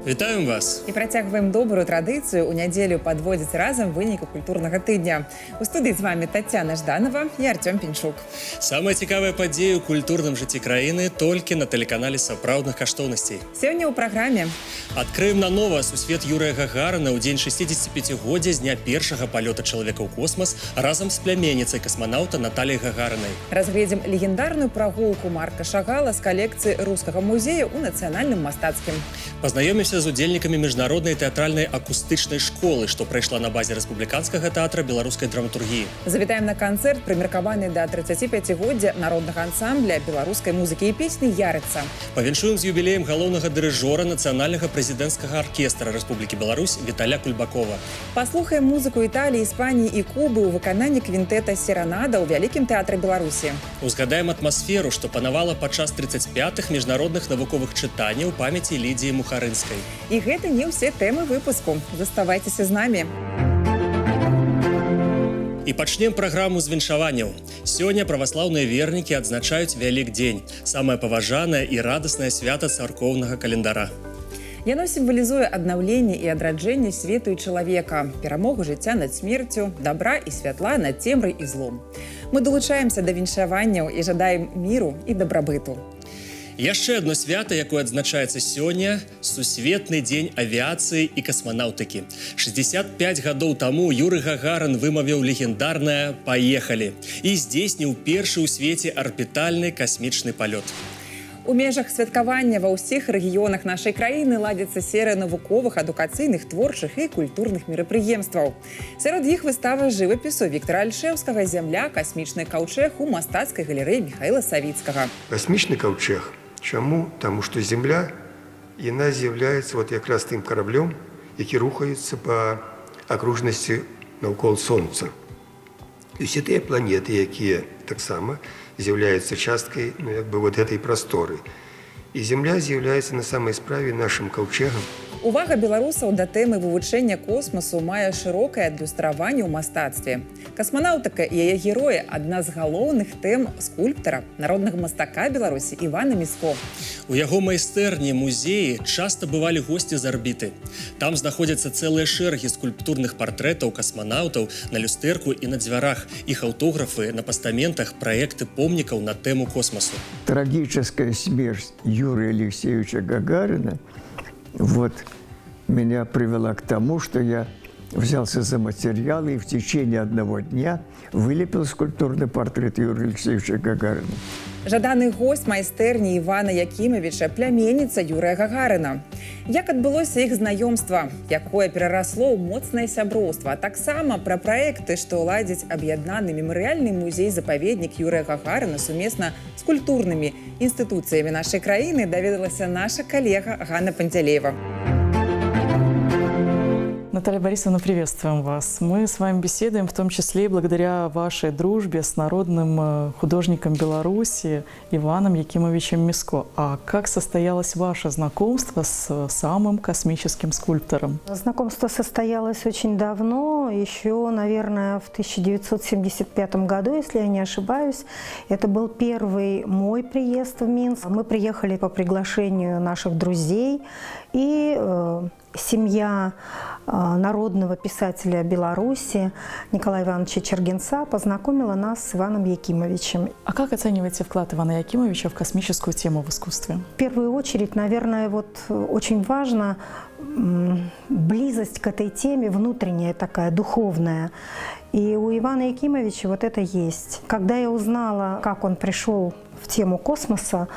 Вітаем вас! І працягваем добрую традыцыю ў нядзелю падводзіць разам выніку культурнага тыдня. У студыі з вами Тацяна Жданова і Артём Пінчук. Самая цікавая падзея ў культурным жыцці краіны толькі на тэлеканале сапраўдных каштоўнасцей. Сёння ў праграме адкрыем нанова сусвет Юрыя Гагарына ў дзень 65-годдзя з дня першага палёта чалавека ў космас разам з пляменніцай касманаўта Натальяй Гагарынай. Разгледзім легендарную прагулку Марка Шагала з калекцыі рускага музея ў нацыянальным мастацкім. Пазнаёмімся з удзельнікамі міжнароднай тэатральнай акустычнай школы, што прайшла на базе рэспубліканскага тэатра беларускай драматургіі. Завітаем на канцэрт, прымеркаваны да 35-годдзя народнага ансамбля беларускай музыкі і песні «Ярыца». Павіншуем з юбілеем галоўнага дырыжора нацыянальнага прэзідэнцкага аркестра Рэспублікі Беларусь Віталя Кульбакова. Паслухаем музыку Італіі, Іспаніі і Кубы ў выкананні квінтэта «Серанада» ў Вялікім тэатры Беларусі. Узгадаем атмасферу, што панавала падчас 35-х міжнародных навуковых чытанняў памяці Лідзіі Мухарынскай. І гэта не ўсе тэмы выпуску. Заставайцеся з намі. І пачнем праграму з віншаванняў. Сёння праваслаўныя вернікі адзначаюць Вялікдзень, самае паважанае і радаснае свята царкоўнага календара. Яно сімвалізуе аднаўленне і адраджэнне свету і чалавека, перамогу жыцця над смерцю, добра і святла над цемрай і злом. Мы далучаемся да віншаванняў і жадаем міру і дабрабыту. Яшчэ адно свята, якое адзначаецца сёння – Сусветны дзень авіяцыі і касманаўтыкі. 65 гадоў таму Юрый Гагарин вымавіў легендарнае «Паехалі» і здзейсніў першы ў свеце арбітальны касмічны палёт. У межах святкавання ва ўсіх рэгіёнах нашай краіны ладзіцца серыя навуковых, адукацыйных, творчых і культурных мерапрыемстваў. Сярод іх выстава жывапісу Віктара Альшэўскага «Зямля. Касмічны каўчэг» у мастацкай галерэі Міхаіла Савіцкага. Касмічны каўчэг. Чаму? Таму што Зямля, яна з'яўляецца якраз тым караблём, які рухаецца па акружнасці наўкол Сонца. І ўсе тыя планеты, якія таксама з'яўляюцца часткай гэтай прасторы. І Зямля з'яўляецца на самай справе нашым каўчэгам. Увага беларусаў да тэмы вывучэння космасу мае шырокае адлюстраванне ў мастацтве. Касманаўтыка і яе героі – адна з галоўных тэм скульптара, народнага мастака Беларусі Івана Міско. У яго майстэрні, музеі часта бывалі госці з арбіты. Там знаходзяцца цэлыя шэрагі скульптурных партрэтаў касманаўтаў на люстэрку і на дзвярах, іх аўтографы на пастаментах, праекты помнікаў на тэму космасу. Трагическая смерть Юрия Алексеевича Гагарина меня привела к тому, что я взялся за материалы и в течение одного дня вылепил скульптурный портрет Юрия Алексеевича Гагарина. Жаданы гость майстэрні Івана Якімавіча, пляменніца Юрыя Гагарына. Як адбылося іх знаёмства, якое перарасло ў моцнае сяброўства, а таксама пра праекты, што ладзіць аб'яднаны мемарыяльны музей-запаведнік Юрыя Гагарына сумесна з культурнымі інстытуцыямі нашай краіны, даведалася наша калега Ганна Пантелеева. Наталья Борисовна, приветствуем вас. Мы с вами беседуем в том числе и благодаря вашей дружбе с народным художником Беларуси Иваном Якимовичем Миско. А как состоялось ваше знакомство с самым космическим скульптором? Знакомство состоялось очень давно, еще, наверное, в 1975 году, если я не ошибаюсь. Это был первый мой приезд в Минск. Мы приехали по приглашению наших друзей, и семья народного писателя Беларуси Николая Ивановича Чергенца познакомила нас с Иваном Якимовичем. А как оцениваете вклад Ивана Якимовича в космическую тему в искусстве? В первую очередь, наверное, очень важно близость к этой теме, внутренняя такая, духовная. И у Ивана Якимовича это есть. Когда я узнала, как он пришел в тему космоса,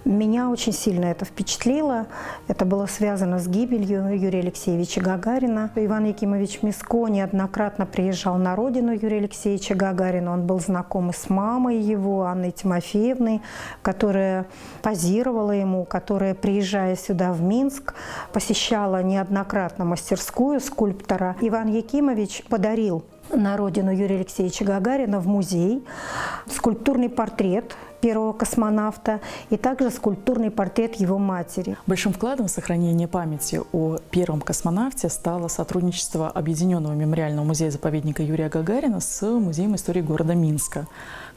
меня очень сильно это впечатлило. Это было связано с гибелью Юрия Алексеевича Гагарина. Иван Якимович Миско неоднократно приезжал на родину Юрия Алексеевича Гагарина. Он был знаком и с мамой его, Анной Тимофеевной, которая позировала ему, которая, приезжая сюда в Минск, посещала неоднократно мастерскую скульптора. Иван Якимович подарил на родину Юрия Алексеевича Гагарина в музей скульптурный портрет первого космонавта, и также скульптурный портрет его матери. Большим вкладом в сохранение памяти о первом космонавте стало сотрудничество Объединенного мемориального музея-заповедника Юрия Гагарина с Музеем истории города Минска.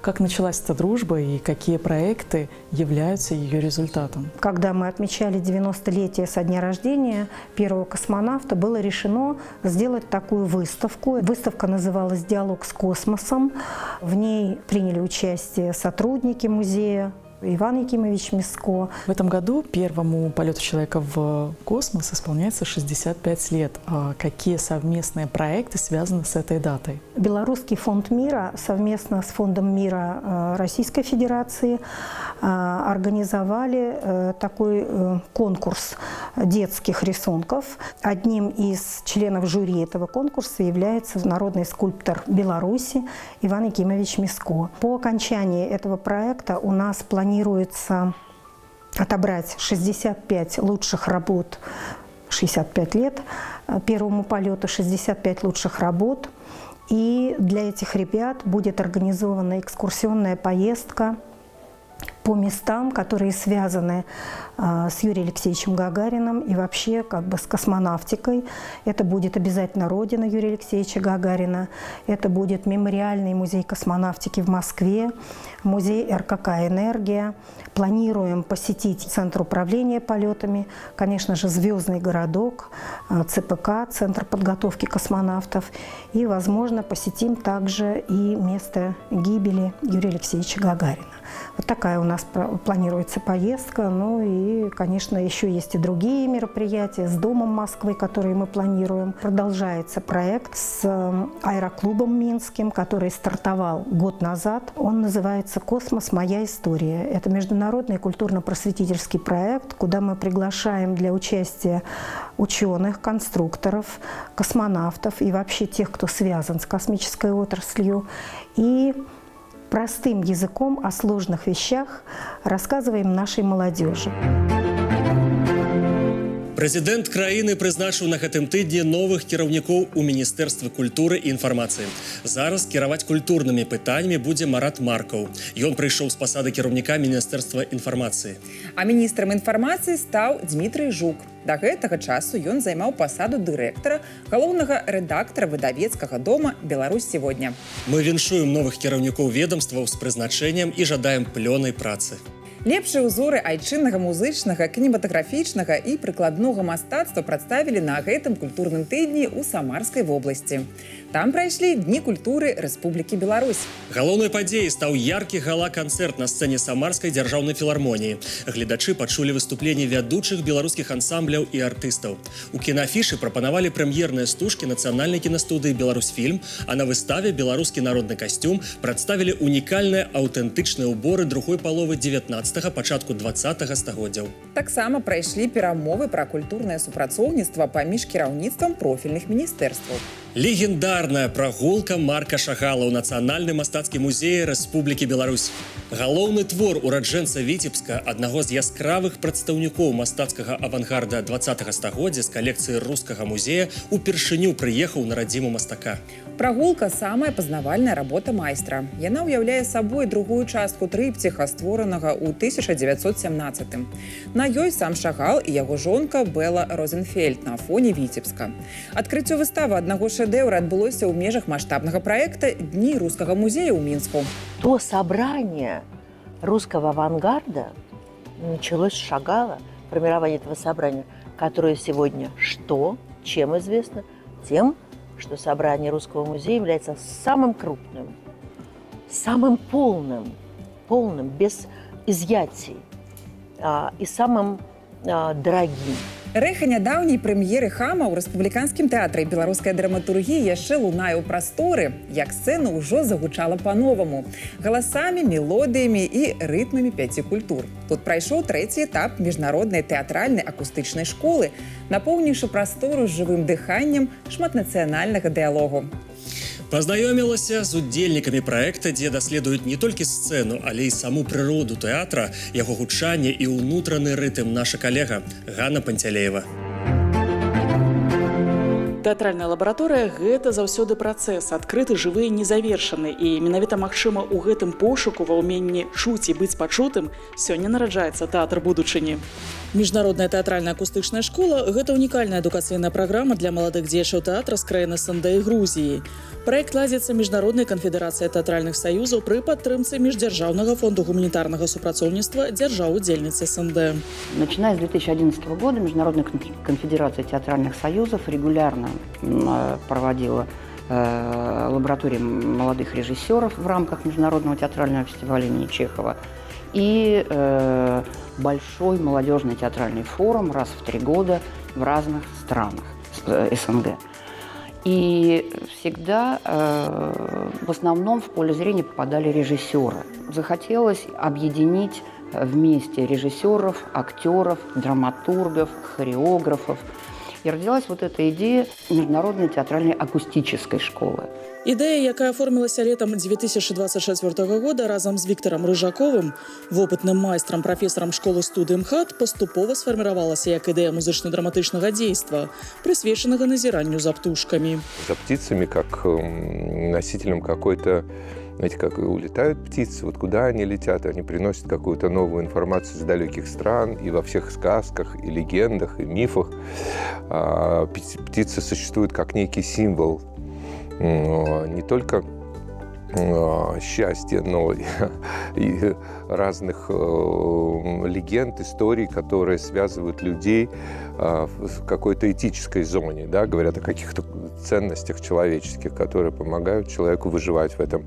Как началась эта дружба и какие проекты являются ее результатом? Когда мы отмечали 90-летие со дня рождения первого космонавта, было решено сделать такую выставку. Выставка называлась «Диалог с космосом». В ней приняли участие сотрудники музея, Иван Якимович Миско. В этом году первому полету человека в космос исполняется 65 лет. А какие совместные проекты связаны с этой датой? Белорусский фонд мира совместно с Фондом мира Российской Федерации организовали такой конкурс детских рисунков. Одним из членов жюри этого конкурса является народный скульптор Беларуси Иван Якимович Миско. По окончании этого проекта у нас планируется отобрать 65 лучших работ, 65 лет первому полету, 65 лучших работ. И для этих ребят будет организована экскурсионная поездка по местам, которые связаны с Юрием Алексеевичем Гагариным и вообще как бы с космонавтикой. Это будет обязательно родина Юрия Алексеевича Гагарина, это будет мемориальный музей космонавтики в Москве, музей РКК «Энергия». Планируем посетить Центр управления полетами, конечно же, Звездный городок, ЦПК, Центр подготовки космонавтов. И, возможно, посетим также и место гибели Юрия Алексеевича Гагарина. Вот такая у нас планируется поездка. Ну и, конечно, еще есть и другие мероприятия с Домом Москвы, которые мы планируем. Продолжается проект с аэроклубом Минским, который стартовал год назад. Он называется «Космос. Моя история». Это международный культурно-просветительский проект, куда мы приглашаем для участия ученых, конструкторов, космонавтов и вообще тех, кто связан с космической отраслью. И простым языком о сложных вещах рассказываем нашей молодежи. Прэзідэнт краіны прызначыў на гэтым тыдні новых кіраўнікоў у Міністэрстве культуры і інфармацыі. Зараз кіраваць культурнымі пытаннямі будзе Марат Маркаў. Ён прыйшоў з пасады кіраўніка Міністэрства інфармацыі. А міністрам інфармацыі стаў Дмітрый Жук. Да гэтага часу ён займаў пасаду дырэктара, галоўнага рэдактара выдавецкага дома «Беларусь сегодня». Мы віншуем новых кіраўнікоў ведомстваў з прызначэннем і жадаем плёнай працы. Лепшыя ўзоры айчыннага, музычнага, кінематаграфічнага і прыкладнога мастацтва прадставілі на гэтым культурным тыдні ў Самарскай вобласці. Там прайшлі Дні культуры Рэспублікі Беларусь. Галоўнай падзеяй стаў яркі гала-канцэрт на сцэне Самарскай дзяржаўнай філармоніі. Гледачы пачулі выступленні вядучых беларускіх ансамбляў і артыстаў. У кінафішы прапанавалі прэм'ерныя стужкі нацыянальнай кінастудыі «Беларусьфільм», а на выставе «Беларускі народны касцюм» прадставілі унікальныя аўтэнтычныя ўборы другой паловы 19-га, пачатку 20-га стагоддзяў. Таксама прайшлі перамовы пра культурнае супрацоўніцтва паміж кіраўніцтвам профільных міністэрстваў. Легендарная прагулка Марка Шагала ў Нацыянальным мастацкім музеі Рэспублікі Беларусь. Галоўны твор ураджэнца Віцебска, аднаго з яскравых прадстаўнікоў мастацкага авангарда 20-га стагоддзя з калекцыі рускага музея, упершыню прыехаў на радзіму мастака. Прагулка – самая пазнавальная работа майстра. Яна ўяўляе сабой другую частку трыпціха, створанага ў 1917-м. На ёй сам Шагал і яго жонка Бела Розенфельд на фоне Віцебска. Адкрыццё выставы аднаго шэдэўра адбылося ў межах маштабнага праекта «Дни русского музея» ў Мінску. То собрание русского авангарда началось с Шагала, формирование этого собрания, которое сегодня что? Чем известно? Тем, что собрание Русского музея является самым крупным, самым полным, без изъятий и самым дорогим. Рэха нядаўняй прэм'еры хама ў рэспубліканскім тэатры беларуская драматургія яшчэ лунае ў прасторы, як сцэна ўжо загучала па-новаму, галасамі, мелодыямі і рытмамі 5 культур. Тут прайшоў трэці этап міжнароднай тэатральнай акустычнай школы, напоўніўшы прастору з жывым дыханнем шматнацыянальнага дыялогу. Пазнаёмілася з удзельнікамі праекта, дзе даследуюць не толькі сцэну, але і саму прыроду тэатра, яго гучанне і ўнутраны рытм наша калега Ганна Пантялеева. Тэатральная лабараторыя – гэта заўсёды працэс, адкрыты, жывы і незавершаны. І менавіта, магчыма, у гэтым пошуку ва ўменні чуць і быць пачутым сёння нараджаецца тэатр будучыні. Міжнародная тэатральная акустычная школа – гэта унікальная адукацыйная праграма для маладых дзеячаў тэатра з краін СНД і Грузіі. Праект ладзіцца Міжнароднай канфедэрацыяй тэатральных саюзаў пры падтрымцы Міждзяржаўнага фонду гуманітарнага супрацоўніцтва дзяржаў-удзельніц СНД. Начиная с 2011 года Международная конфедерация театральных союзов регулярно проводила лаборатории молодых режиссеров в рамках Международного театрального фестиваля имени Чехова и большой молодежный театральный форум раз в 3 года в разных странах СНГ. И всегда в основном в поле зрения попадали режиссеры. Захотелось объединить вместе режиссеров, актеров, драматургов, хореографов. И родилась вот эта идея Международной театральной акустической школы. Ідэя, якая аформілася летом 2024 года разам з Віктором Рыжаковым, вопытным майстрам, прафесарам школы-студыі МХАТ, паступова сфарміравалася як ідэя музычна-драматычнага дзейства, прысвечанага назіранню за птушками. За птицами, как носителем какой-то, знаете, как улетают птицы, вот куда они летят, они приносят какую-то новую информацию из далеких стран, и во всех сказках, и легендах, и мифах птицы существуют как некий символ не только счастья, но и разных легенд, историй, которые связывают людей в какой-то этической зоне, да, говорят о каких-то ценностях человеческих, которые помогают человеку выживать в этом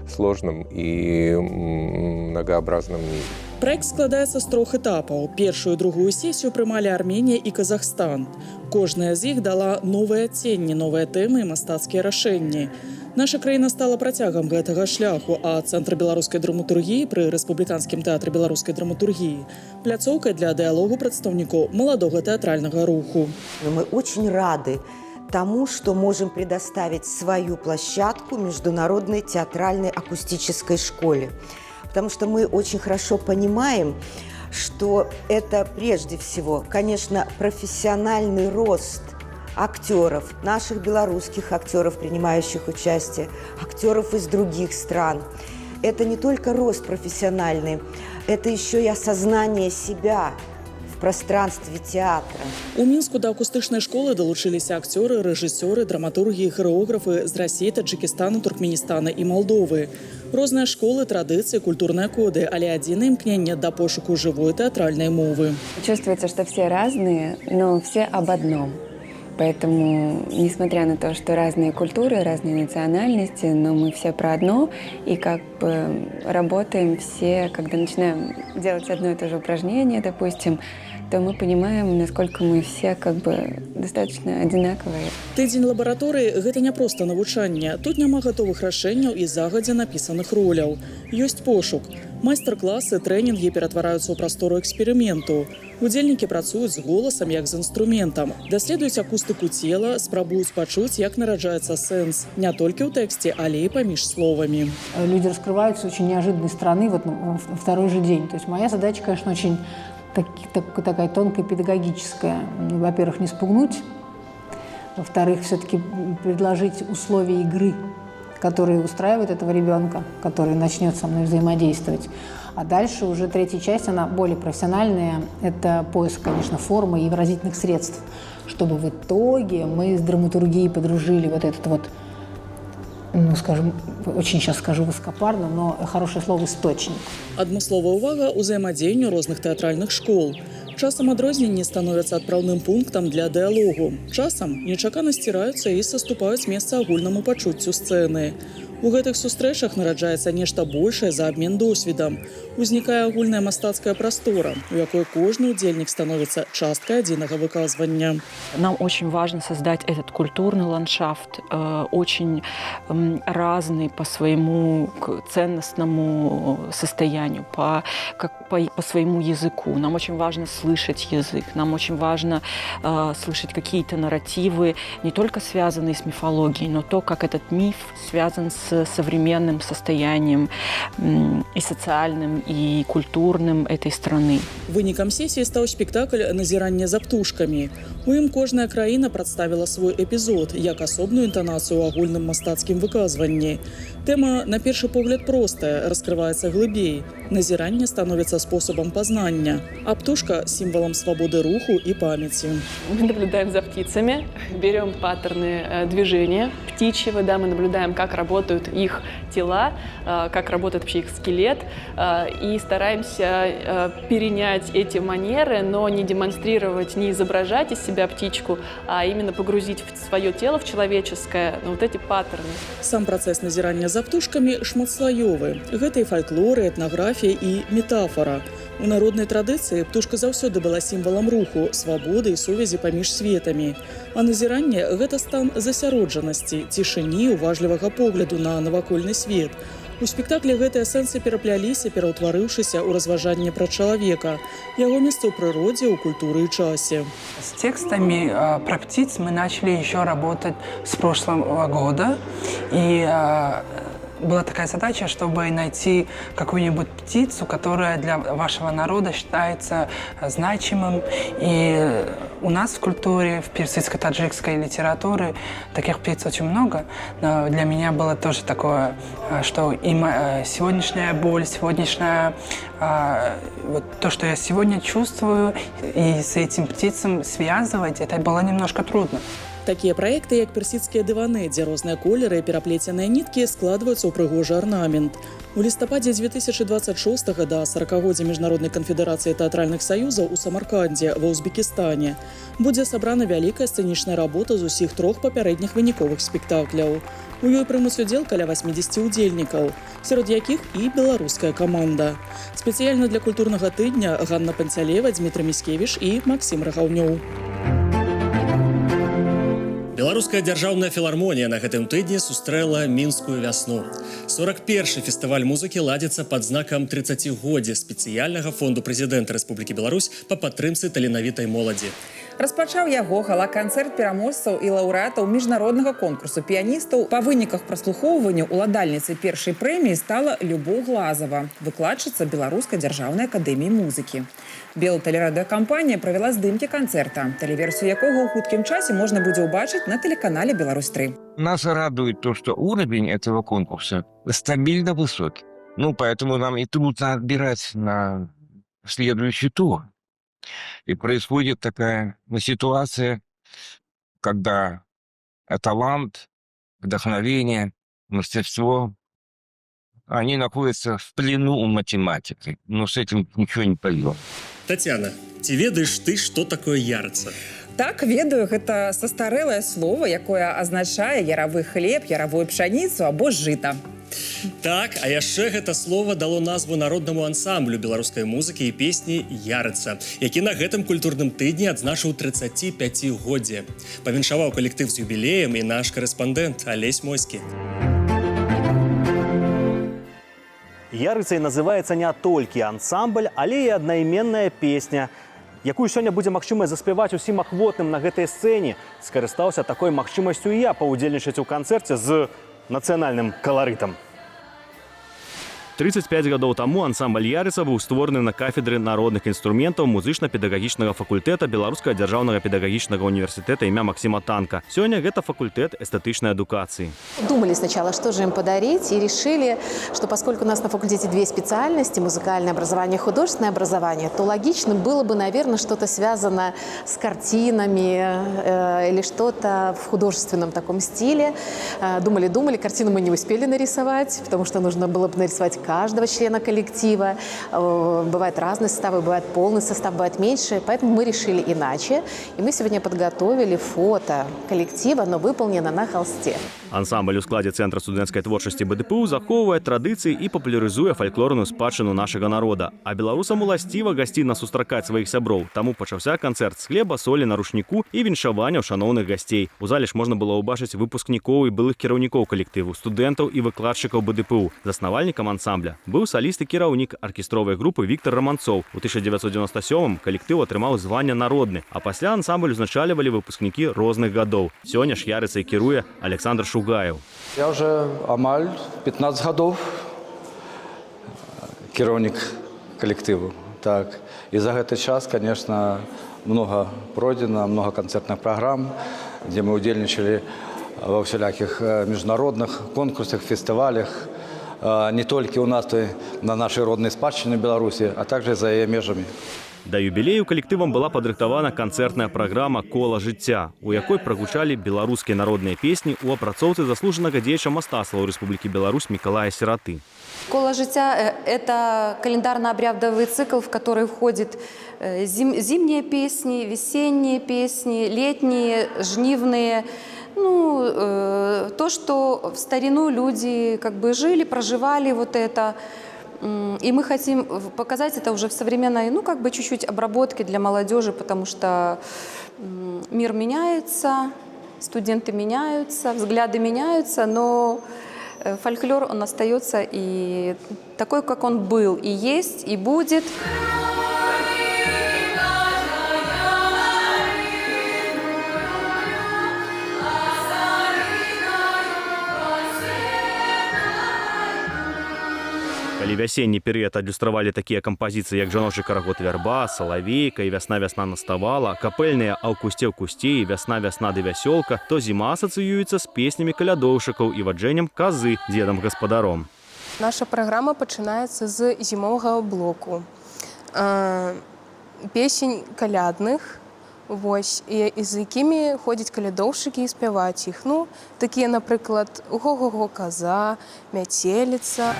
сложном и многообразном мире. Проект складаецца з 3 этапаў. Першую і другую сесію прымалі Арменія і Казахстан. Кожная з іх дала новыя адценні, новыя тэмы і мастацкія рашэнні. Наша краіна стала працягам гэтага шляху, а Цэнтр беларускай драматургіі пры Рэспубліканскім тэатры беларускай драматургіі пляцоўкай для дыялогу прадстаўнікоў маладога тэатральнага руху. Мы очень рады тому, что можем предоставить свою площадку Международной театральной акустической школе. Потому что мы очень хорошо понимаем, что это прежде всего, конечно, профессиональный рост актеров, наших белорусских актеров, принимающих участие, актеров из других стран. Это не только рост профессиональный, это еще и осознание себя в пространстве театра. У Мінску да акустычнай школы далучыліся акцёры, рэжысёры, драматургі і харэографы з Расіі, Таджикистана, Туркменістана і Малдовы. Розныя школы, традыцыі, культурныя коды, але адзінае імкненне да пошуку жывой тэатральнай мовы. Чувствуется, что все разные, но все об одном. Поэтому, несмотря на то, что разные культуры, разные национальности, но мы все про одно, и как бы работаем все, когда начинаем делать одно и то же упражнение, допустим, то мы понимаем, насколько мы все как бы достаточно одинаковые. Тыдзень лабараторыі – гэта не проста навучанне. Тут няма гатовых рашэнняў і загадзя напісаных роляў. Ёсць пошук. Майстар-класы, трэнінгі ператвараюцца ў прастору эксперыменту. Удзельнікі працуюць з голасам, як з інструментам. Даследуюць акустыку цела, спрабуюць пачуць, як нараджаецца сэнс. Не толькі ў тэксце, але і паміж словамі. Люди раскрываются очень неожиданной стороны вот на второй же день. То есть моя задача, конечно, очень такая тонкая педагогическая. Во-первых, не спугнуть. Во-вторых, все-таки предложить условия игры, которые устраивают этого ребенка, который начнет со мной взаимодействовать. А дальше уже третья часть, она более профессиональная. Это поиск, конечно, формы и выразительных средств, чтобы в итоге мы с драматургией подружили вот этот вот, ну, скажем, очень сейчас скажу высокопарно, но хорошее слово «источник». Адмысловая увага ўзаемадзеянню розных тэатральных школ. Часам адрозненні становяцца адпраўным пунктам для дыялогу. Часам нечакана сціраюцца і саступаюць месца агульнаму пачуццю сцэны. У гэтых сустрэчах нараджаецца нешта большае за абмен досведам. Узнікае агульная мастацкая прастора, у якой кожны удзельнік становіцца часткай адзінага выказвання. Нам очень важно создать этот культурный ландшафт, очень разный по своему ценностному состоянию, по своему языку. Нам очень важно слышать язык, нам очень важно слышать какие-то нарративы, не только связанные с мифологией, но то, как этот миф связан с с современным состоянием и социальным, и культурным этой страны. Вынікам сесіі стаў спектакль «Назіранне за птушкамі». У ім кожная краіна прадставіла свой эпізод як асобную інтанацыю ў агульным мастацкім выказванні. Тэма, на першы погляд, простая, раскрываецца глыбей. Назіранне становіцца способом познання, а птушка – символом свободы руху и памяти. Мы наблюдаем за птицами, берем паттерны движения птичьего, да, мы наблюдаем, как работают их тела, как работает вообще их скелет, и стараемся перенять эти манеры, но не демонстрировать, не изображать из себя птичку, а именно погрузить в свое тело, в человеческое, вот эти паттерны. Сам процесс назирания за птушками шматслоёвы. Гэта и фольклор, и этнография, и метафора. У народнай традыцыі птушка заўсёды была сімвалам руху, свабоды і сувязі паміж светамі. А назіранне – гэта стан засяроджанасці, цішыні, уважлівага погляду на навакольны свет. У спектаклі гэтыя сэнсы перапляліся, пераўтварыўшыся ў разважанне пра чалавека, яго месца ў прыродзе, у культуры і часе. С текстами про птиц мы начали еще работать с прошлого года. И была такая задача, чтобы найти какую-нибудь птицу, которая для вашего народа считается значимым. И у нас в культуре, в персидско-таджикской литературе таких птиц очень много. Но для меня было тоже такое, что и сегодняшняя боль, сегодняшняя вот то, что я сегодня чувствую, и с этим птицам связывать, это было немножко трудно. Такія праекты, як персідскія дываны, дзе розныя колеры і пераплеценыя ніткі складваюцца ў прыгожы арнамент. У лістападзе 2026 да 40-годдзя Міжнароднай канфедэрацыі тэатральных саюзаў у Самаркандзе, ва Узбекістане, будзе сабрана вялікая сцэнічная работа з усіх трох папярэдніх выніковых спектакляў. У ёй прымуць удзел каля 80 удзельнікаў, сярод якіх і беларуская каманда. Спецыяльна для культурнага тыдня Ганна Панцялева, Дмітрый Міскевіч і Максім Рагаўнёў. Беларуская дзяржаўная філармонія на гэтым тыдні сустрэла мінскую вясну. 41-й фестываль музыкі ладзіцца пад знакам 30-годдзя спецыяльнага фонду прэзідэнта Рэспублікі Беларусь па падтрымцы таленавітай моладзі. Распачаў яго гала-канцэрт пераможцаў і лаўрэатаў міжнароднага конкурсу піяністаў. Па выніках праслухоўвання уладальніцай першай прэміі стала Любоў Глазава, выкладчыца Беларускай дзяржаўнай акадэміі музыкі. Белтэлерадыёкампанія правяла здымкі канцэрта, тэлеверсію якога ў хуткім часе можна будзе ўбачыць на телеканале «Беларусь-3». Нас радует то, что уровень этого конкурса стабильно высокий. Поэтому нам и трудно отбирать на следующий тур. И происходит такая ситуация, когда талант, вдохновение, мастерство, они находятся в плену у математики. Но с этим ничего не пойдет. Татьяна, ці ведаеш ты, што такое ярыца? Так, ведаю, гэта састарэлае слово, якое азначае яравы хлеб, яравую пшаніцу або жыта. Так, а яшчэ гэта слово дало назву народнаму ансамблю беларускай музыкі і песні «Ярыца», які на гэтым культурным тыдні адзначыў 35-годдзе. Павіншаваў калектыў з юбілеем і наш корэспандэнт Алесь Мойскі. Ярыцай называецца не толькі ансамбль, але і аднайменная песня, якую сёння будзе магчыма заспяваць усім ахвотным на гэтай сцэне. Скарыстаўся такой магчымасцю і я паўдзельнічаць у канцэрце з нацыянальным каларытам. 35 гадоў таму ансамбль «Ярыца» быў створаны на кафедры народных інструментаў музычна-педагагічнага факультэта Беларускага дзяржаўнага педагагічнага універсітэта імя Максима Танка. Сёння гэта факультэт эстетычнай адукацыі. Думали сначала, что же им подарить, и решили, что поскольку у нас на факультете две специальности, музыкальное образование и художественное образование, то логично было бы, наверное, что-то связано с картинами или что-то в художественном таком стиле. Думали, картину мы не успели нарисовать, потому что нужно было бы нарисовать каждого члена коллектива. Бывают разные составы, бывает полный состав, бывает меньше. Поэтому мы решили иначе. И мы сегодня подготовили фото коллектива, но выполнено на холсте. Ансамбль у складзе Цэнтра студэнцкай творчасці БДПУ захоўвае традыцыі і папулярызуе фальклорную спадчыну нашага народа. А беларусам уласціва гасцінна сустракаць сваіх сяброў. Таму пачаўся канцэрт з хлеба, солі на ручніку і віншаванняў шаноўных гасцей. У залі ж можна было ўбачыць выпускнікоў і былых кіраўнікоў калектыву, студэнтаў і выкладчыкаў БДПУ. Заснавальнікам ансамбля ансамбля быў саліст і кіраўнік аркестровай групы Віктор Раманцоў. У 1997-м калектыў атрымаў званне народны, а пасля ансамбль узначальвалі выпускнікі розных гадоў. Сёння ж Ярыцай кіруе Александр Шугаев. Я уже амаль 15 гадоў кіраўнік калектыву. Так. І за гэты час, конечно, много пройдено, много концертных программ, где мы удельничали во всяких международных конкурсах, фестивалях, не только у нас, на нашей родной спадщине Беларуси, а также за ее межами. Да юбілею калектывам была падрыхтавана канцэртная праграма «Кола жыцця», у якой прагучалі беларускія народныя песні ў апрацоўцы заслужанага дзеяча мастацтва ў Рэспублікі Беларусь Мікалая Сіраты. «Кола жыцця» – это календарно-обрядовый цикл, в который входит зимние песни, весенние песни, летние, жнивные. То, что в старину люди как бы жили, проживали вот это. И мы хотим показать это уже в современной, чуть-чуть обработке для молодежи, потому что мир меняется, студенты меняются, взгляды меняются, но фольклор, он остается и такой, как он был, и есть, и будет. Калі вясенні перыяд адлюстравалі такія кампазіцыі, як жаночы карагод вярба, салавейка і вясна-вясна наставала, капэльныя «А ў кусце і вясна-вясна ды вясёлка», то зіма асацыюецца з песнямі калядоўшчыкаў і ваджэннем казы дзедам-гаспадаром. Наша праграма пачынаецца з зімовага блоку. Песень калядных, з якімі ходзяць калядоўшчыкі і спяваць іх. Такія, напрыклад, «Го-го-го, каза», «Мяцеліца».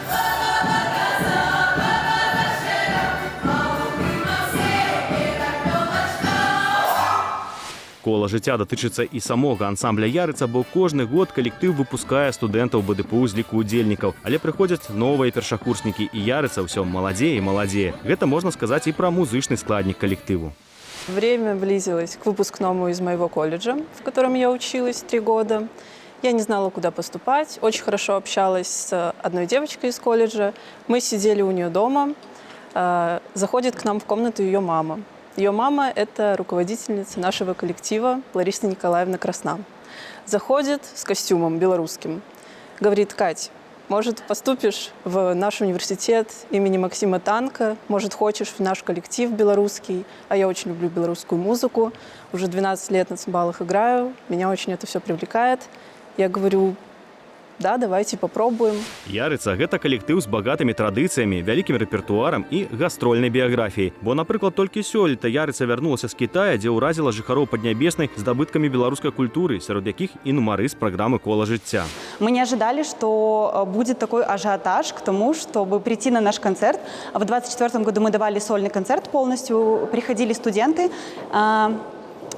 Кола жыцця датычыцца і самога ансамбля «Ярыца», бо кожны год калектыў выпускае студэнтаў БДПУ з ліку удзельнікаў. Але прыходзяць новыя першакурснікі, і «Ярыца» ўсё маладзее і маладзее. Гэта можна сказаць і пра музычны складнік калектыву. Время близилось к выпускному из моего колледжа, в котором я училась 3 года. Я не знала, куда поступать. Очень хорошо общалась с одной девочкой из колледжа. Мы сидели у нее дома. Заходит к нам в комнату ее мама. Ее мама – это руководительница нашего коллектива Лариса Николаевна Красна. Заходит с костюмом белорусским. Говорит: «Кать, может, поступишь в наш университет имени Максима Танка, может, хочешь в наш коллектив белорусский, а я очень люблю белорусскую музыку, уже 12 лет на цимбалах играю, меня очень это все привлекает». Я говорю: «Да, давайте попробуем». «Ярыца» – гэта калектыў з багатымі традыцыямі, вялікім рэпертуарам і гастрольнай біяграфіяй. Бо, напрыклад, толькі сёлета «Ярыца» вярнулася з Китая, дзе ўразіла жыхароў Паднябеснай здабыткамі беларускай культуры, сярод якіх і нумары з праграмы «Кола жыцця». Мы не ожидали, что будет такой ажиотаж к тому, чтобы прийти на наш концерт. В 2024 году мы давали сольный концерт полностью, приходили студенты,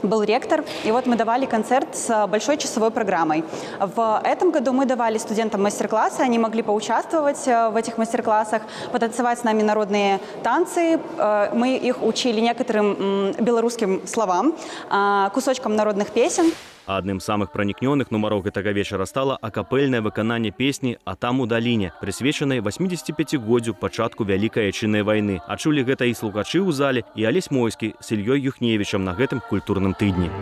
был ректор, и вот мы давали концерт с большой часовой программой. В этом году мы давали студентам мастер-классы, они могли поучаствовать в этих мастер-классах, потанцевать с нами народные танцы. Мы их учили некоторым белорусским словам, кусочкам народных песен. А адным з самых пранікнёных нумароў гэтага вечара стала акапельнае выкананне песні «А там у даліне», прысвечанай 85-годдзю пачатку Вялікай Айчыннай вайны. Адчулі гэта і слухачы ў зале, і Алесь Мойскі з Ільёй Юхневічам на гэтым культурным тыдні.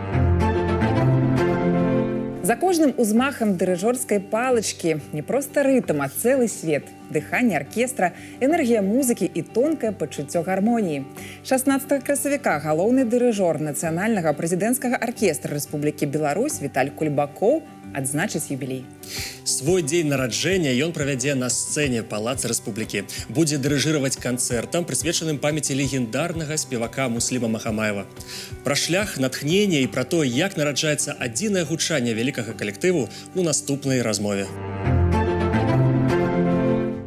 За кожным узмахам дырыжорскай палачкі не проста рытм, а цэлы свет. Дыханне аркестра, энергія музыкі і тонкае пачуццё гармоніі. 16 красавіка галоўны дырыжор нацыянальнага прэзідэнцкага аркестра Рэспублікі Беларусь Віталь Кульбакоў адзначыць юбілей. Свой дзень нараджэння ён правядзе на сцэне Палаца Рэспублікі. Будзе дырыжыраваць канцэртам, прысвечаным памяці легендарнага спевака Мусліма Махамаева. Пра шлях, натхнення і пра то, як нараджаецца адзінае гучанне вялікага калектыву у наступнай размове.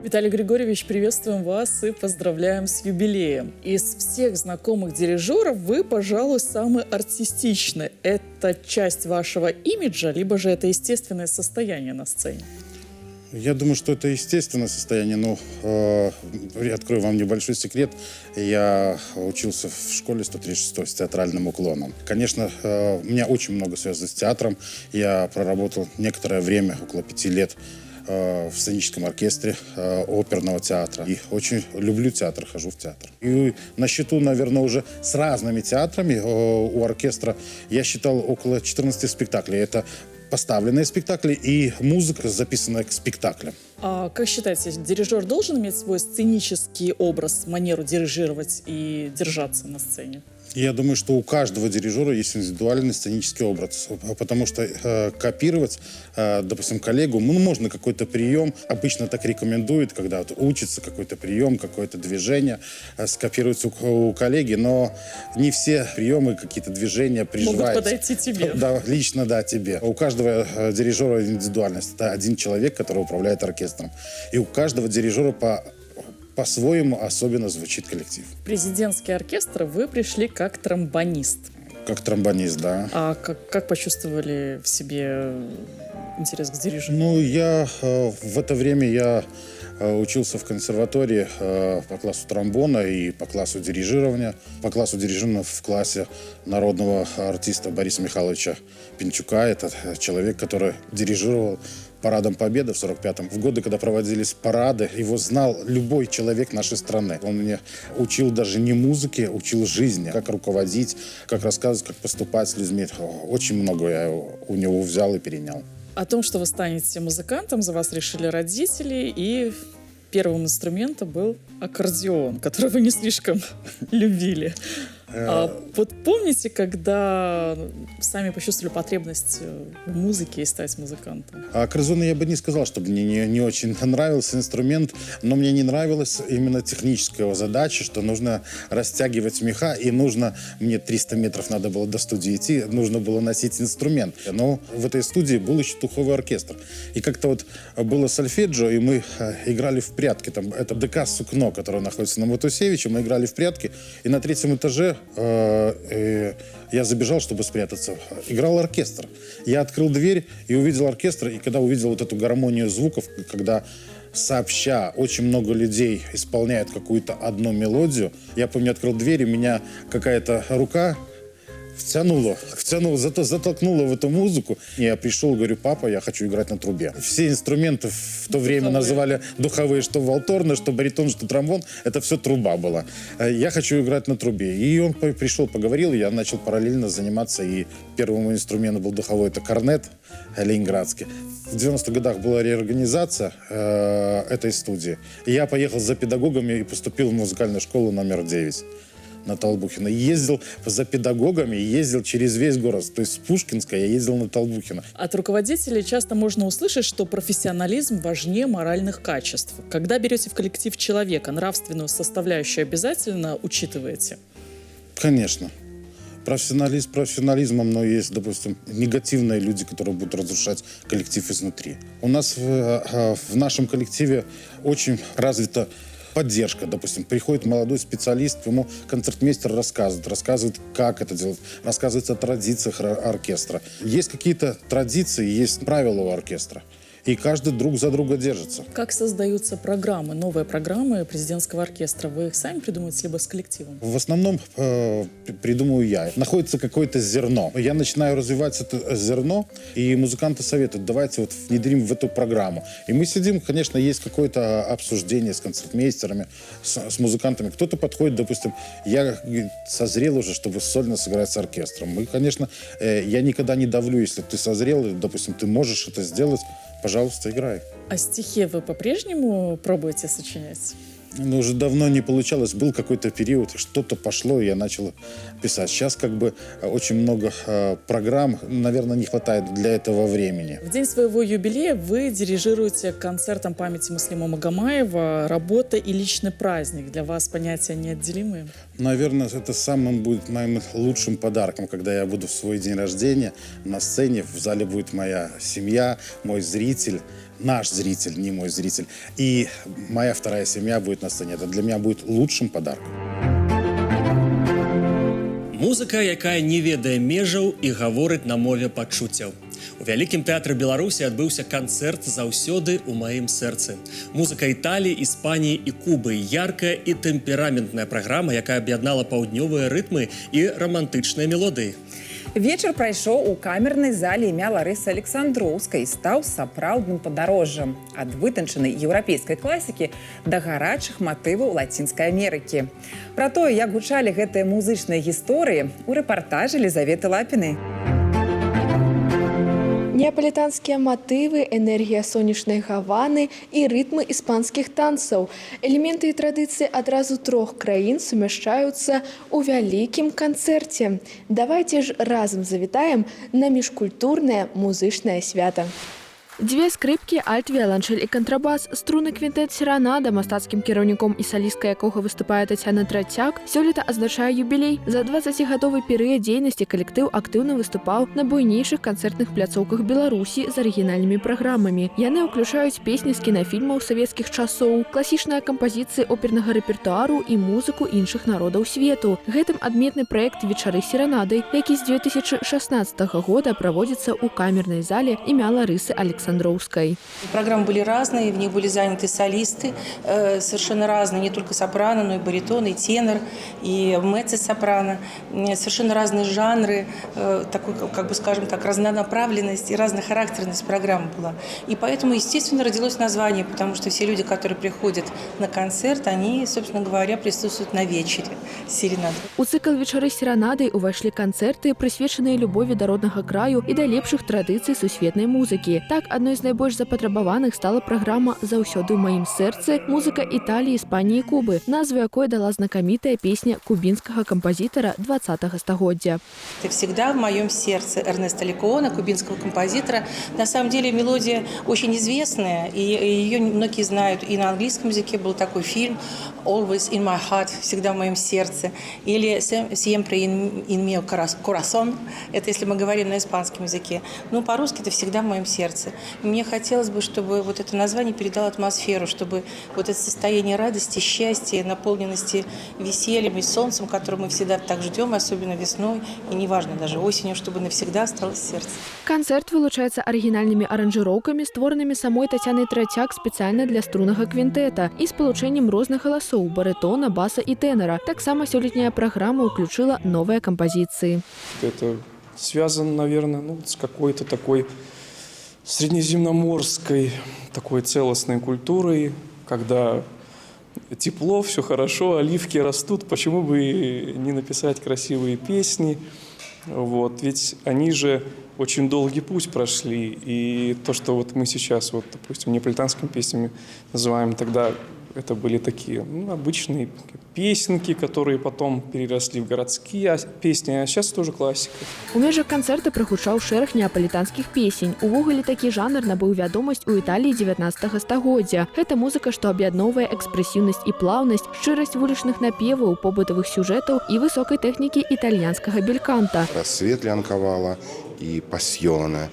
Виталий Григорьевич, приветствуем вас и поздравляем с юбилеем. Из всех знакомых дирижеров вы, пожалуй, самый артистичный. Это часть вашего имиджа, либо же это естественное состояние на сцене? Я думаю, что это естественное состояние, но я открою вам небольшой секрет. Я учился в школе 136 с театральным уклоном. Конечно, у меня очень много связано с театром. Я проработал некоторое время, около 5 лет, в сценическом оркестре оперного театра. И очень люблю театр, хожу в театр. И на счету, наверное, уже с разными театрами у оркестра я считал около 14 спектаклей. Это поставленные спектакли и музыка, записанная к спектаклям. А как считаете, дирижер должен иметь свой сценический образ, манеру дирижировать и держаться на сцене? Я думаю, что у каждого дирижера есть индивидуальный сценический образ, потому что копировать, допустим, коллегу, можно какой-то прием, обычно так рекомендуют, когда вот учится какой-то прием, какое-то движение, скопировать у коллеги, но не все приемы, какие-то движения приживаются. Могут подойти тебе. Да, лично, да, тебе. У каждого дирижера индивидуальность. Это один человек, который управляет оркестром. И у каждого дирижера по-своему особенно звучит коллектив. В президентский оркестр вы пришли как тромбонист. Как тромбонист, да. А как почувствовали в себе интерес к дирижированию? Ну, я в это время я учился в консерватории по классу тромбона и по классу дирижирования. По классу дирижирования в классе народного артиста Бориса Михайловича Пинчука. Это человек, который дирижировал парадом Победы в 45-м. В годы, когда проводились парады, его знал любой человек нашей страны. Он мне учил даже не музыке, учил жизни, как руководить, как рассказывать, как поступать с людьми. Очень много я у него взял и перенял. О том, что вы станете музыкантом, за вас решили родители, и первым инструментом был аккордеон, который вы не слишком любили. Вот помните, когда сами почувствовали потребность в музыке и стать музыкантом? Аккордеон я бы не сказал, чтобы мне не очень нравился инструмент, но мне не нравилась именно техническая задача, что нужно растягивать меха, и мне 300 метров надо было до студии идти, нужно было носить инструмент. Но в этой студии был еще духовой оркестр. И как-то вот было сольфеджио, и мы играли в прятки. Там, это ДК «Сукно», которое находится на Матусевиче, мы играли в прятки, и на 3-м этаже я забежал, чтобы спрятаться. Играл оркестр. Я открыл дверь и увидел оркестр, и когда увидел вот эту гармонию звуков, когда сообща очень много людей исполняют какую-то одну мелодию, я помню, открыл дверь, и меня какая-то рука втянула, затолкнула в эту музыку. И я пришел, говорю: папа, я хочу играть на трубе. Все инструменты в то время называли духовые, что валторны, что баритон, что тромбон. Это все труба была. Я хочу играть на трубе. И он пришел, поговорил, и я начал параллельно заниматься. И первым инструментом был духовой, это корнет ленинградский. В 90-х годах была реорганизация этой студии. И я поехал за педагогами и поступил в музыкальную школу номер 9. На Толбухина. Ездил за педагогами, ездил через весь город. То есть с Пушкинска я ездил на Толбухина. От руководителей часто можно услышать, что профессионализм важнее моральных качеств. Когда берете в коллектив человека, нравственную составляющую обязательно учитываете? Конечно. Профессионализмом, но есть, допустим, негативные люди, которые будут разрушать коллектив изнутри. У нас в нашем коллективе очень развита поддержка. Допустим, приходит молодой специалист, ему концертмейстер рассказывает, как это делать, рассказывает о традициях оркестра. Есть какие-то традиции, есть правила у оркестра. И каждый друг за друга держится. Как создаются программы, новые программы президентского оркестра? Вы их сами придумываете, либо с коллективом? В основном придумываю я. Находится какое-то зерно. Я начинаю развивать это зерно, и музыканты советуют: давайте вот внедрим в эту программу. И мы сидим, конечно, есть какое-то обсуждение с концертмейстерами, с музыкантами. Кто-то подходит, допустим, я созрел уже, чтобы сольно сыграть с оркестром. Мы, конечно, я никогда не давлю, если ты созрел, допустим, ты можешь это сделать, пожалуйста, играй. А стихи вы по-прежнему пробуете сочинять? Ну, уже давно не получалось. Был какой-то период, что-то пошло, и я начал писать. Сейчас как бы очень много программ, наверное, не хватает для этого времени. В день своего юбилея вы дирижируете концертом памяти Муслима Магомаева. Работа и личный праздник. Для вас понятия неотделимые? Наверное, это самым будет моим лучшим подарком, когда я буду в свой день рождения на сцене. В зале будет моя семья, мой зритель. Наш зритель, не мой зритель. И моя вторая семья будет на сцене. Это для меня будет лучшим подарком. Музыка, якая не ведае межаў і гаворыць на мове пачуццяў. У Вялікім тэатры Беларусі адбыўся канцэрт «Заўсёды ў маім сэрцы». Музыка Італіі, Іспаніі і Кубы. Яркая і тэмпераментная праграма, якая аб'яднала паўднёвыя рытмы і рамантычныя мелодыі. Вечар прайшоў у камернай зале імя Ларысы Александроўскай і стаў сапраўдным падарожжам ад вытанчанай еўрапейскай класікі да гарачых матываў Лацінскай Амерыкі. Пра тое, як гучалі гэтыя музычныя гісторыі, у рэпартажы Лізаветы Лапінай. Неаполитанские мотивы, энергия сонечной Гаваны и ритмы испанских танцев. Элементы и традиции одразу 3 краін сумяшчаюцца у вялікім канцэрце. Давайте ж разом завітаем на міжкультурное музычное свято. 2 скрипки, альт, виолончель и контрабас, струны квинтет «Серанада», мастацкім кіраўніком і салісткай якога выступае Тацяна Тратяк, сёлета азначае юбілей. За 20гадовы перыяд дзейнасці калектыў актыўна выступаў на буйнейшых канцэртных пляцоўках Беларусі з арыгінальнымі праграмамі. Яны ўключаюць песні з кінафільмаў савецкіх часоў, класічныя кампазіцыі опернага рэпертуару і музыку іншых народаў свету. Гэтым адметны праект «Вечары серанады», які з 2016 года праводзіцца ў камернай зале імя Ларысы Александроўскай. Программы были разные, в них были заняты солисты, совершенно разные, не только сопрано, но и баритон, и тенор, и меццо-сопрано, совершенно разные жанры, такой, как бы скажем так, разнонаправленность и разнохарактерность программы была. И поэтому, естественно, родилось название, потому что все люди, которые приходят на концерт, они, собственно говоря, присутствуют на вечере серенады. У цикл «Вечары серанады» увайшлі канцэрты, прысвечаныя любові да роднага краю і да лепшых традыцый сусветнай музыкі. Так, адной з найбольш запатрабаваных стала праграма «Заўсёды ў маім сэрцы», музыка Італіі, Іспаніі і Кубы, назву якой дала знакамітая песня кубінскага кампазітара 20-го стагоддзя. «Ты всегда в моем сердце» Эрнеста Ликуона, кубинского композитора. На самом деле мелодия очень известная, и ее многие знают. И на английском языке был такой фильм «Always in my heart», «Всегда в моем сердце», или «Siempre en mi corazón», это если мы говорим на испанском языке. Но по-русски «Это всегда в моем сердце». Мне хотелось бы, чтобы вот это название передало атмосферу, чтобы вот это состояние радости, счастья, наполненности весельем и солнцем, которое мы всегда так ждем, особенно весной, и неважно даже осенью, чтобы навсегда осталось в сердце. Канцэрт вылучаецца арыгінальнымі аранжыроўкамі, створанымі самой Тацянай Тратяк спецыяльна для струннага квінтэта і спалучэннем розных галасоў – барытона, баса і тэнара. Таксама сёлетняя праграма ўключыла новыя кампазіцыі. Это связано, наверное, с какой-то такой среднеземноморской такой целостной культурой, когда тепло, все хорошо, оливки растут, почему бы не написать красивые песни? Вот, ведь они же очень долгий путь прошли, и то, что вот мы сейчас, вот, допустим, неаполитанскими песнями называем, тогда это были такие обычные песенки, которые потом переросли в городские песни, а сейчас тоже классика. У межах канцэрта прагучаў шэраг неаполитанскіх песень. Увогуле такі жанр набыў вядомасць у Італіі 19-го стагоддзя. Гэта музыка, што аб'ядноўвае экспрэсіўнасць і плаўнасць, шчырасць вулічных напеваў, побытавых сюжэтаў і высокай тэхнікі італьянскага бельканта. Рассвет Лянковала и Пассиона.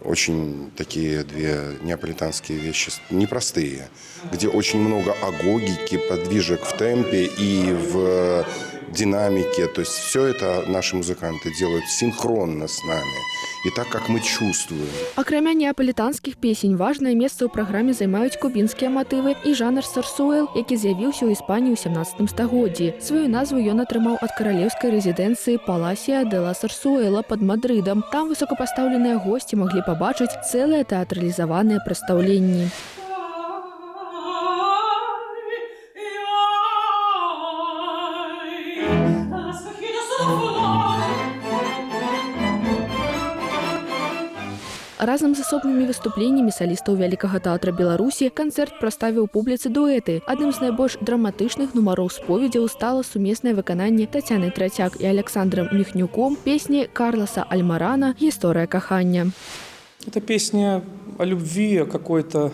Очень такие 2 неаполитанские вещи, непростые, где очень много агогики, подвижек в темпе и в динамике. То есть все это наши музыканты делают синхронно с нами и так, как мы чувствуем. Акрамя неаполитанскіх песень, важнае месца ў праграме займаюць кубінскія матывы і жанр сарсуэл, які з'явіўся ў Іспаніі ў 17 стагоддзі. Сваю назву ён атрымаў ад каралеўскай рэзідэнцыі Паласія де ла Сарсуэла пад Мадрыдам. Там высокапастаўленыя госці маглі пабачыць цэлыя тэатралізаваныя прадстаўленні. Разам з асобнымі выступленнямі салістаў Вялікага тэатра Беларусі канцэрт прадставіў публіцы дуэты. Адным з найбольш драматычных нумароў споведзяў стала сумеснае выкананне Тацяны Тратяк і Александром Міхнюком песні Карлоса Альмарана «История кахання». Это песня о любви, о какой-то,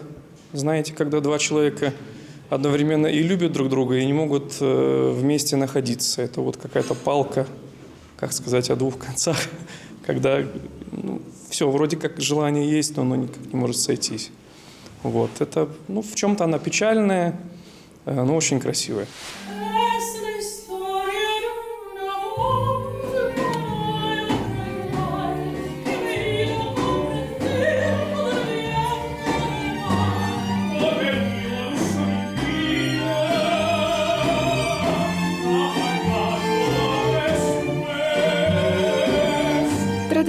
знаете, когда 2 человека одновременно и любят друг друга, и не могут вместе находиться. Это вот какая-то палка, как сказать, о 2 концах, когда все, вроде как желание есть, но оно никак не может сойтись. Вот, это, в чем-то она печальная, но очень красивая.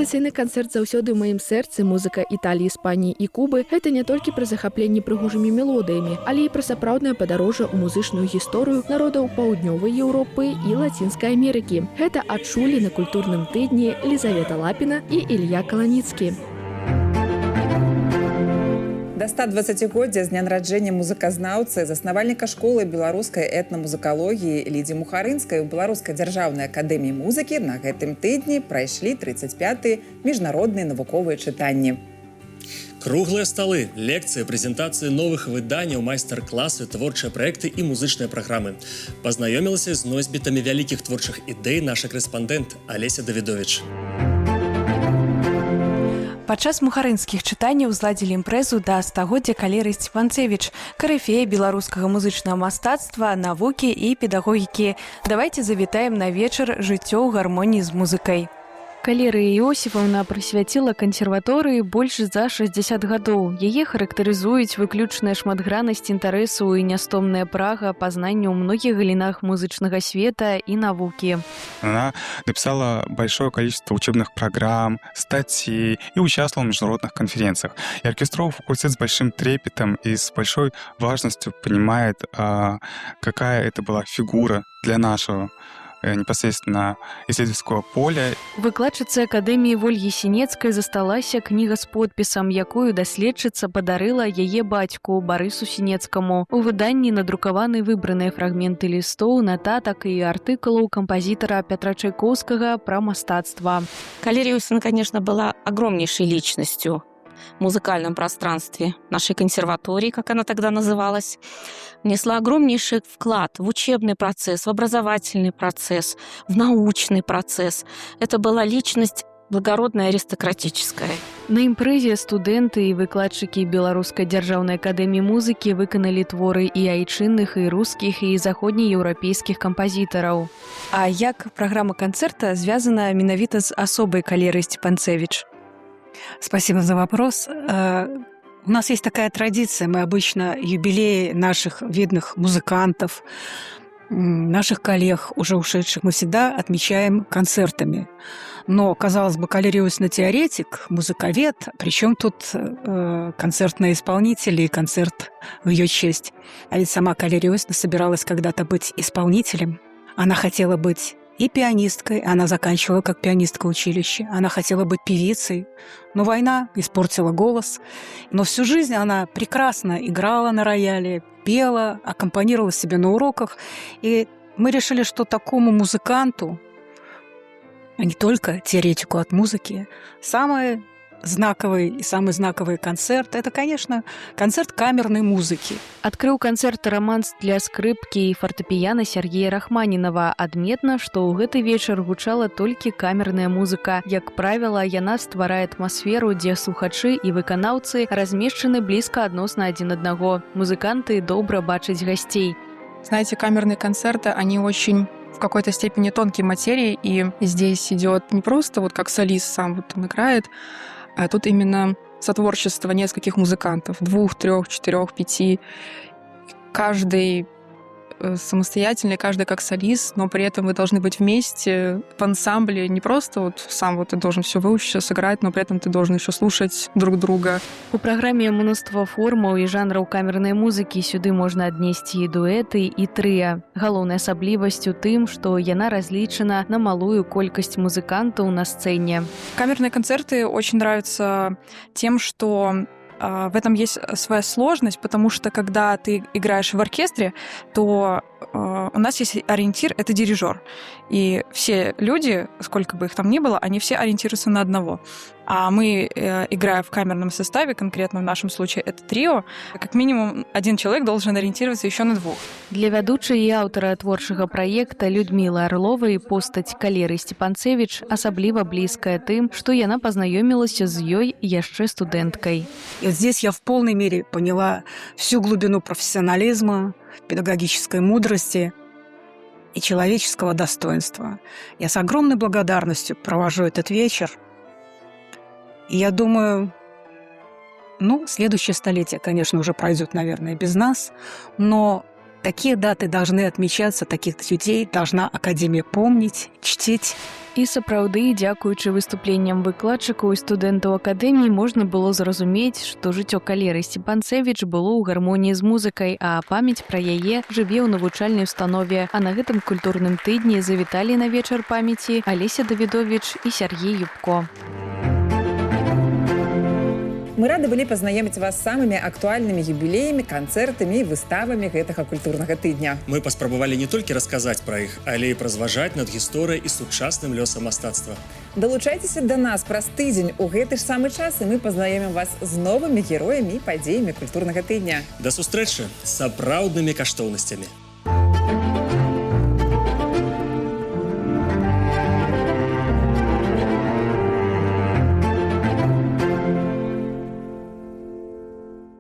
Традыцыйны канцэрт заўсёды ў маім сэрцы, музыка Італіі, Іспаніі і Кубы. Гэта не толькі пра захапленне прыгожымі мелодыямі, але і пра сапраўднае падарожжа ў музычную гісторыю народаў паўднёвай Еўропы і Лацінскай Амерыкі. Гэта адчулі на культурным тыдні Лізавета Лапіна і Ілья Каланіцкі. Да 120-годдзя з дня нараджэння музыказнаўцы, заснавальніка школы беларускай этнамузыкалогіі Лідзі Мухарынскай у Беларускай дзяржаўнай акадэміі музыкі на гэтым тыдні прайшлі 35-й міжнародныя навуковыя чытанні. Круглыя столы, лекцыі, прэзентацыі новых выданняў, майстар-класы, творчыя праекты і музычныя праграмы. Пазнаёмілася з носьбітамі вялікіх творчых ідэй наша корэспандэнт Алеся Давідовіч. Падчас мухарынскіх чытанняў зладзілі імпрэзу да 100-годдзя калеры Сціпанцевіч, карыфея беларускага музычнага мастацтва, навукі і педагогікі. Давайце завітаем на вечар «Жыццё ў гармоніі з музыкай». Калерыя Іосіфаўна прысвяціла кансерваторыі больш за 60 гадоў. Яе характарызуюць выключная шматгранасць інтарэсу і нястомная прага пазнання ў многіх галінах музычнага света и науки. Она написала большое количество учебных программ, статей и участвовала в международных конференциях. И оркестровый факультет с большим трепетом и с большой важностью понимает, какая это была фигура для нашего непосредственно исследовательского поля. Выкладчыцы акадэміі Вольгі Сінецкай засталася кніга з подпісам, якую даследчыца падарыла яе бацьку Барысу Сінецкаму. У выданні надрукаваны выбраныя фрагменты лістоў, нататак і артыкулаў композитора Петра Чайковскага пра мастацтва. Калерия Иосифовна, конечно, была огромнейшей личностью в музыкальном пространстве нашей консерватории, как она тогда называлась, внесла огромнейший вклад в учебный процесс, в образовательный процесс, в научный процесс. Это была личность благородная, аристократическая. На імпрэзе студэнты і выкладчыкі Беларускай дзяржаўнай акадэміі музыкі выканалі творы і айчынных, і рускіх, і заходнееўрапейскіх кампазітараў. А як праграма канцэрта звязана менавіта з асобай калеры Сціпанцевіч? Спасибо за вопрос. У нас есть такая традиция. Мы обычно юбилеи наших видных музыкантов, наших коллег, уже ушедших, мы всегда отмечаем концертами. Но, казалось бы, Калерия Иосифовна теоретик, музыковед, причем тут концертные исполнители и концерт в ее честь. А ведь сама Калерия Иосифовна собиралась когда-то быть исполнителем. Она хотела быть и пианисткой, она заканчивала как пианистка училище. Она хотела быть певицей, но война испортила голос. Но всю жизнь она прекрасно играла на рояле, пела, аккомпанировала себе на уроках. И мы решили, что такому музыканту, а не только теоретику от музыки, самый знаковый концерт – это, конечно, концерт камерной музыки. Адкрыў канцэрт раманс для скрыпкі і фартэпіяна Сергея Рахманінова. Адметна, што ў гэты вечар гучала толькі камерная музыка. Як правіла, яна стварае атмасферу, дзе слухачы і выканаўцы размешчаны блізка адносна адзін аднаго. Музыканты добра бачаць гасцей. Знаете, камерные концерты, они очень в какой-то степени тонкие материи, и здесь идет не просто вот как солист сам вот там играет, а тут именно сотворчество нескольких музыкантов, 2, 3, 4, 5. Каждый самостоятельный, каждый как солист, но при этом вы должны быть вместе в ансамбле. Не просто вот сам вот ты должен все выучить, сыграть, но при этом ты должен еще слушать друг друга. У праграме мноства формаў і жанраў камернай музыкі. Сюды можна аднесці і дуэты, і трыа. Галоўная асаблівасць у тым, што яна разлічана на малую колькасць музыкантаў на сцэне. Камерные концерты очень нравятся тем, что в этом есть своя сложность, потому что когда ты играешь в оркестре, то у нас есть ориентир — это дирижер. И все люди, сколько бы их там ни было, они все ориентируются на одного. А мы, играя в камерном составе, конкретно в нашем случае это трио, как минимум один человек должен ориентироваться еще на 2. Для вядучай і аўтара творчага праекта Людмілы Арловай постаць Калеры Сціпанцевіч асабліва блізкая тым, што яна пазнаёмілася з ёй яшчэ студэнткай. И вот здесь я в полной мере поняла всю глубину профессионализма, педагогической мудрости и человеческого достоинства. Я с огромной благодарностью провожу этот вечер. И я думаю, следующее столетие, конечно, уже пройдет, наверное, без нас, но Такие даты должны отмечаться, таких людей должна Академия помнить, чтить. І сапраўды, дзякуючы выступленням выкладчыкаў і студэнтаў акадэміі можна было зразумець, што жыццё Калеры Степанцевіч было ў гармоніі з музыкай, а памяць пра яе жыве ў навучальнай установе. А на гэтым культурным тыдні завіталі на вечар памяці Алеся Давідовіч і Сяргей Юбко. Мы рады былі пазнаёміць вас з самымі актуальнымі юбілеямі, канцэртамі і выставамі гэтага культурнага тыдня. Мы паспрабавалі не толькі расказаць пра іх, але і празважаць над гісторыяй і сучасным лёсам мастацтва. Далучайцеся да нас праз тыдзень у гэты ж самы час, і мы пазнаёмім вас з новымі героямі і падзеямі культурнага тыдня. Да сустрэчы з сапраўднымі каштоўнасцямі.